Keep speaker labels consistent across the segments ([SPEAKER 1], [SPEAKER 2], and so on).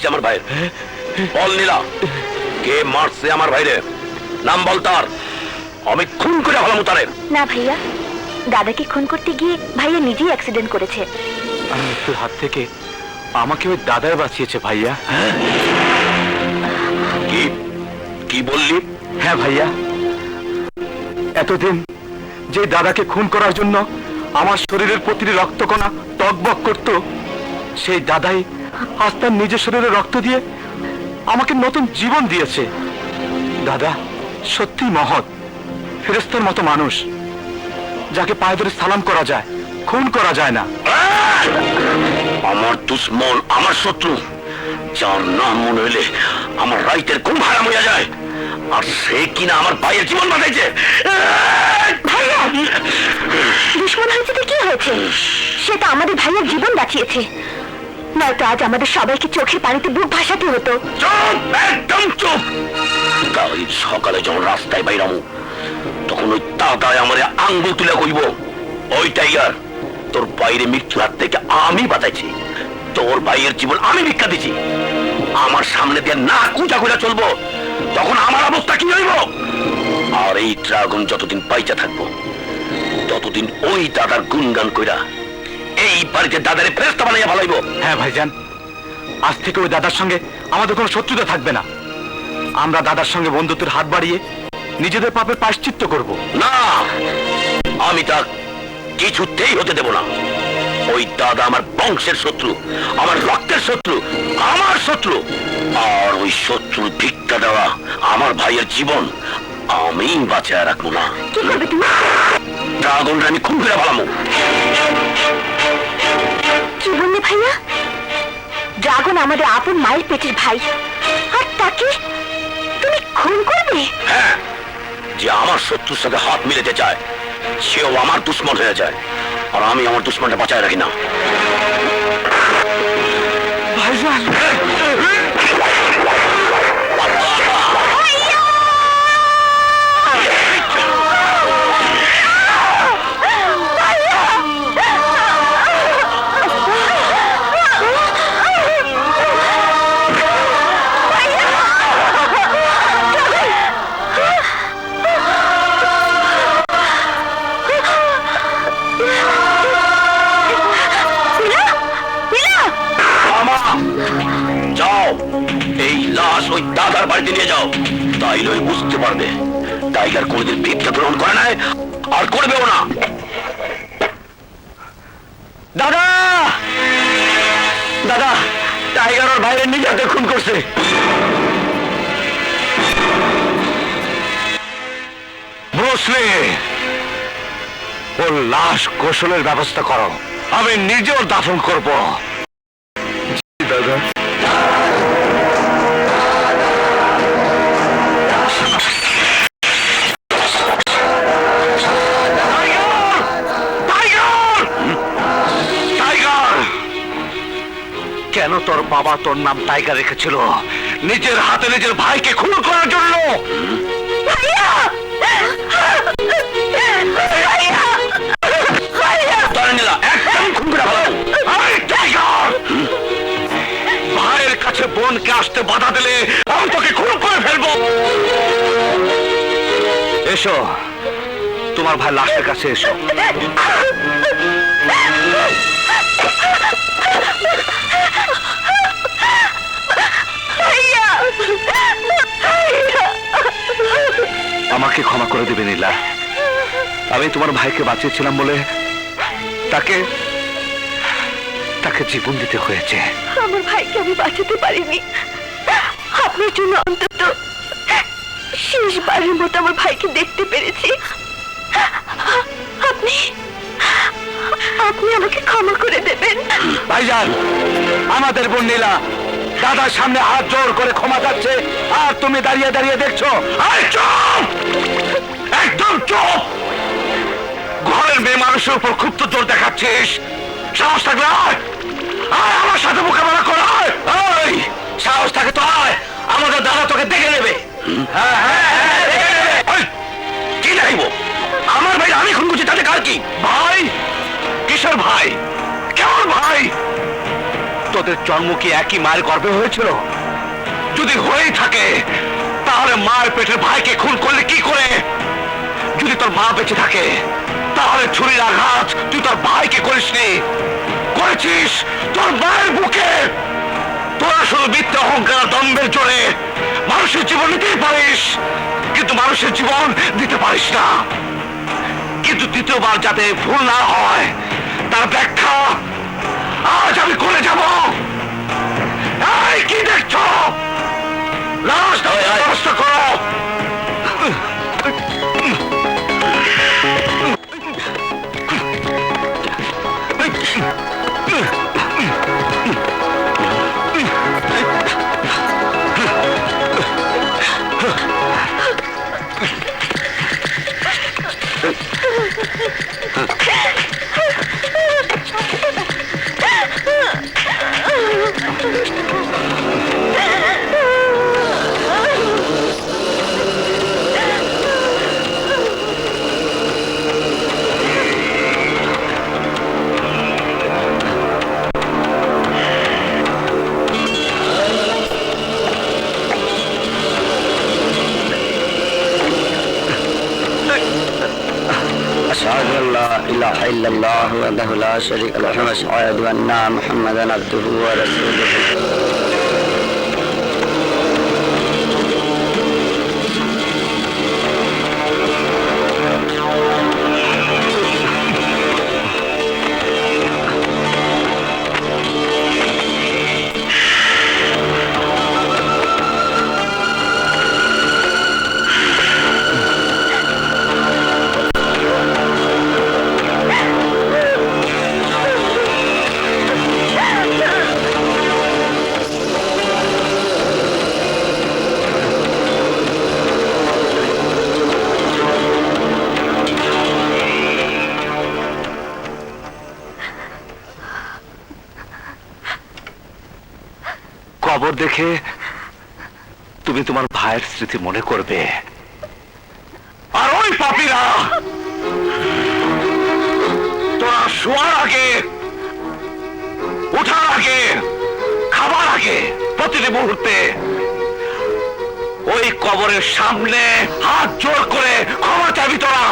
[SPEAKER 1] হয়েছে আমার ভাইয়ের? বল নীলা, কে মারছে আমার ভাইরে? নাম বল তার, আমি খুন করে ফেলাম তারে।
[SPEAKER 2] না ভাইয়া, দাদাকে খুন করতে গিয়ে ভাইয়া নিজেই অ্যাক্সিডেন্ট করেছে।
[SPEAKER 3] মৃত্যুর হাত থেকে আমাকে ওই দাদাই বাঁচিয়েছে ভাইয়া।
[SPEAKER 1] কি কি বললি?
[SPEAKER 3] হ্যাঁ ভাইয়া, এতদিন যে দাদাকে খুন করার জন্য আমার শরীরের প্রতিটি রক্তকণা টকবক করত, সেই দাদাই আজ তার নিজের শরীরে রক্ত দিয়ে আমাকে নতুন জীবন দিয়েছে। দাদা সত্যি মহৎ, ফেরেশতার মতো মানুষ, যাকে পায়ে ধরে সালাম করা যায়, খুন করা যায় না।
[SPEAKER 1] আমার দুশ্মন, আমার শত্রু, যার নাম মনে হইলে আমার রাইতের ঘুম হারাম হইয়া যায়, আর সে কিনা আমার ভাইয়ের জীবন বাঁচাইছে।
[SPEAKER 2] ভাইয়া দুশ্মন হয়েছে তো কি হয়েছে, সে তো আমাদের ভাইয়ের জীবন বাঁচিয়েছে, নয়তো আজ আমাদের সবাইকে চোখের পানিতে বুক ভাসাতে হতো।
[SPEAKER 1] চুপ, একদম চুপ। কাল সকালে যখন রাস্তায় বাইরামু, তখন ওই দাদায় আমারে আঙ্গুল তুলে কইব, ওই টাইগার, তোর বাইরে মৃত্যুর হাত থেকে আমি বাঁচাইছি, তোর ভাইয়ের জীবন আমি ভিক্ষা দিছি। আমার সামনে দিয়ে না কুজা করে চলবো, তখন আমার অবস্থা কি হইব? আর এই ড্রাগন যতদিন পাইচা থাকবো, ততদিন ওই দাদার গুণগান কইরা এই বাড়িতে দাদারে ফেরেশতা বানাইয়া ভালাইব।
[SPEAKER 3] হ্যাঁ ভাইজান, আজ থেকে ওই দাদার সঙ্গে আমাদের কোনো শত্রুতা থাকবে না। আমরা দাদার সঙ্গে বন্ধুত্বের হাত বাড়িয়ে নিজেদের পাপের প্রায়শ্চিত্ত করব।
[SPEAKER 1] না, আমি তা কিছুতেই হতে দেব না। ওই দাদা আমার বংশের শত্রু, আমার রক্তের শত্রু, আমার শত্রু। আর ওই শত্রুর ভিক্ষা দেওয়া আমার ভাইয়ের জীবন আমি বাঁচায় রাখবো না।
[SPEAKER 2] কি করবে তুমি?
[SPEAKER 1] ড্রাগনরা আমি খুন করে ফেলামো।
[SPEAKER 2] কি বললে ভাইয়া? ড্রাগন আমাদের আপন মায়ের পেটের ভাই, আর তাকে তুমি খুন করবে?
[SPEAKER 1] হ্যাঁ, যে আমার শত্রুর সাথে হাত মিলাতে চায়, সেও আমার দুশ্মন হয়ে যায়, আর আমি আমার দুশ্মনটা বাঁচায় রাখি না।
[SPEAKER 3] ভাইজান,
[SPEAKER 1] যাও, এই লাশ ওই দাদার বাড়িতে নিয়ে যাও, তাইলে ওই বুঝতে পারবে টাইগার কোনদিন ভিক্ষা গ্রহণ করে নাই, আর করবেও না।
[SPEAKER 3] দাদা, দাদা, টাইগার ওর ভাইয়ের নিজে হাতে খুন করছে।
[SPEAKER 1] বুঝলি, ওর লাশ গোসলের ব্যবস্থা করো, আমি নিজেও দাফন করব।
[SPEAKER 3] দাদা,
[SPEAKER 1] কেন তোর বাবা তোর নাম টাইগার রেখেছিল? নিজের হাতে নিজের ভাইকে খুন করার জন্য। ভাইয়ের কাছে বোনকে আসতে বাধা দিলে আমি তোকে খুন করে ফেলবো। এসো, তোমার ভাই লাশের কাছে এসো। আমাকে ক্ষমা করে দেবে নীলা, আমি তোমার ভাইকে বাঁচিয়েছিলাম বলে তাকে তাকে জীবন দিতে হয়েছে।
[SPEAKER 2] আমার ভাইকে আমি বাঁচাতে পারিনি, আপনার জন্য অন্তত শেষবারের মতো আমার ভাইকে দেখতে পেরেছি। আপনি আপনি আমাকে ক্ষমা করে দেবেন।
[SPEAKER 3] ভাইজান, আমাদের বোন নীলা দাদার সামনে হাত জোর করে ক্ষমা চাচ্ছে, আর তুমি দাঁড়িয়ে দাঁড়িয়ে দেখছো।
[SPEAKER 1] একদম চুপ! ঘরের মেয়ে মানুষের উপর খুব তো জোর দেখাচ্ছিস, সাহস থাকলে আয়, আয় আমার সাথে মোকাবেলা কর। ওই সাহস থাকে তো আয়, আমাদের দাদা তোকে দেখে নেবে। কি দেখাইব? আমার ভাই আমি খুন করছি, তাতে কার কি? ভাই? কিসের ভাই? কেমন ভাই? তোর
[SPEAKER 3] তোদের জন্ম কি একই মায়ের গর্ভে হয়েছিল? যদি হয়েই থাকে তাহলে মায়ের পেটের ভাইকে খুন করলে কি করে? যদি তোর মা বেঁচে থাকে তাহলে ছুরির আঘাত তুই তোর ভাইকে করিসনি, করেছিস তোর মায়ের বুকে। তোরা শুধু মিথ্যে অহংকার আর দম্ভের জোরে মানুষের জীবন নিতেই পারিস, কিন্তু মানুষের জীবন দিতে পারিস না। কিন্তু দ্বিতীয়বার যাতে ভুল না হয় তার ব্যাখ্যা আজ আমি করে যাব। এই কি দেখছো? লাশ ব্যবস্থা করো।
[SPEAKER 4] أشهد أن لا إله إلا الله وحده لا شريك له وأشهد أن محمدا عبده ورسوله
[SPEAKER 3] কবর দেখে তুমি তোমার ভাইয়ের স্মৃতি মনে করবে, আর ওই পাপীরা তোরা শোয়ার আগে, ওঠার আগে, খাবার আগে প্রতিটি মুহূর্তে ওই কবরের সামনে হাত জোর করে ক্ষমা চাবি। তোরা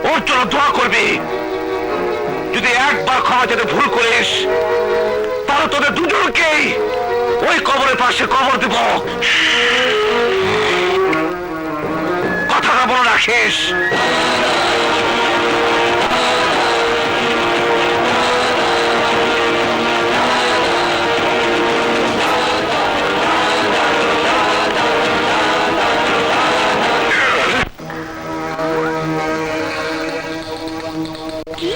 [SPEAKER 3] ওর জন্য দোয়া করবি। যদি একবার ক্ষমা চাইতে ভুল করিস তাহলে তোদের দুজনকেই ওই কবরের পাশে কবর দিব। কথাটা মনে রাখিস।
[SPEAKER 2] কি?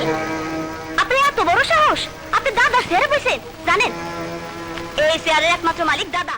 [SPEAKER 2] আপনি এত বড় সাহস? আপনি দাদা চেয়ারে বসেন? জানেন এই চেয়ারের একমাত্র মালিক দাদা।